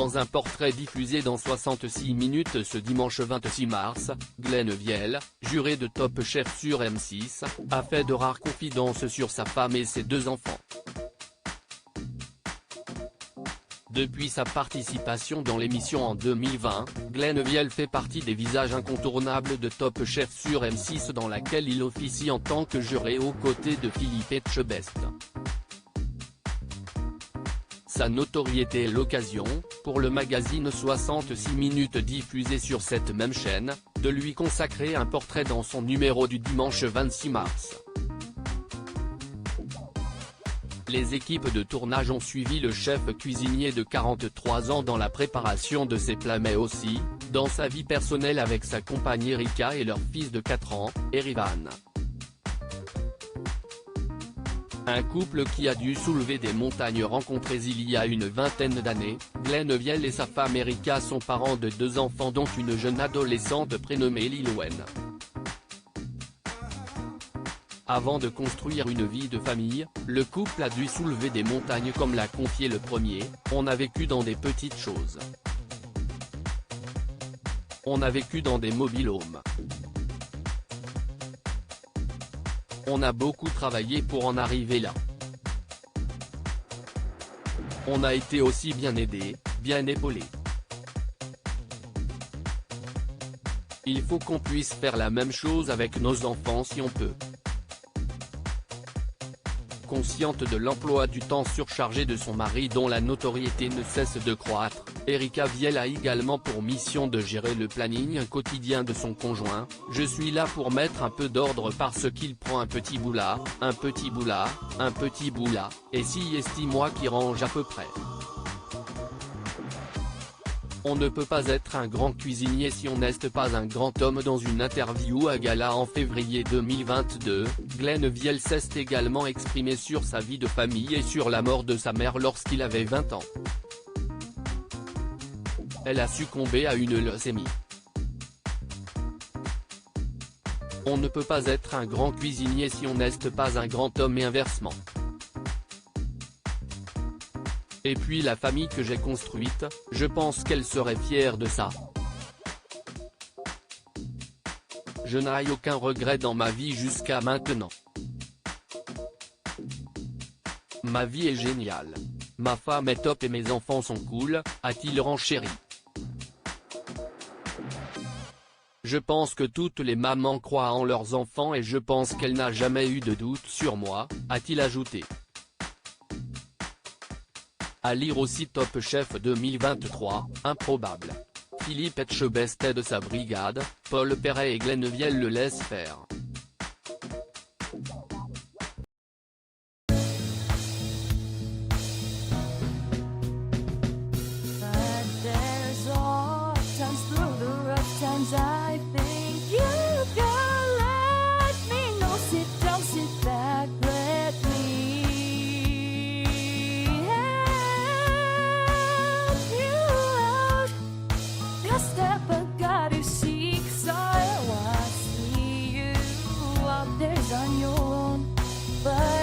Dans un portrait diffusé dans 66 minutes ce dimanche 26 mars, Glenn Viel, juré de Top Chef sur M6, a fait de rares confidences sur sa femme et ses 2 enfants. Depuis sa participation dans l'émission en 2020, Glenn Viel fait partie des visages incontournables de Top Chef sur M6 dans laquelle il officie en tant que juré aux côtés de Philippe Etchebest. Sa notoriété est l'occasion, pour le magazine 66 minutes diffusé sur cette même chaîne, de lui consacrer un portrait dans son numéro du dimanche 26 mars. Les équipes de tournage ont suivi le chef cuisinier de 43 ans dans la préparation de ses plats mais aussi, dans sa vie personnelle avec sa compagne Erika et leur fils de 4 ans, Erivan. Un couple qui a dû soulever des montagnes rencontrées il y a une vingtaine d'années, Glenn Viel et sa femme Erika sont parents de 2 enfants dont une jeune adolescente prénommée Lilwen. Avant de construire une vie de famille, le couple a dû soulever des montagnes comme l'a confié le premier, on a vécu dans des petites choses. On a vécu dans des mobil-homes. On a beaucoup travaillé pour en arriver là. On a été aussi bien aidés, bien épaulés. Il faut qu'on puisse faire la même chose avec nos enfants si on peut. Consciente de l'emploi du temps surchargé de son mari dont la notoriété ne cesse de croître, Erika Viel a également pour mission de gérer le planning quotidien de son conjoint. Je suis là pour mettre un peu d'ordre parce qu'il prend un petit bout là, un petit bout là, un petit bout là, et si est moi qui range à peu près. On ne peut pas être un grand cuisinier si on n'est pas un grand homme. Dans une interview à Gala en février 2022, Glenn Viel s'est également exprimé sur sa vie de famille et sur la mort de sa mère lorsqu'il avait 20 ans. Elle a succombé à une leucémie. On ne peut pas être un grand cuisinier si on n'est pas un grand homme et inversement. Et puis la famille que j'ai construite, je pense qu'elle serait fière de ça. Je n'ai aucun regret dans ma vie jusqu'à maintenant. Ma vie est géniale. Ma femme est top et mes enfants sont cool, a-t-il renchéri. Je pense que toutes les mamans croient en leurs enfants et je pense qu'elle n'a jamais eu de doute sur moi, a-t-il ajouté. À lire aussi Top Chef 2023, improbable. Philippe Etchebest est de sa brigade, Paul Perret et Glenn Viel le laissent faire. On your own, but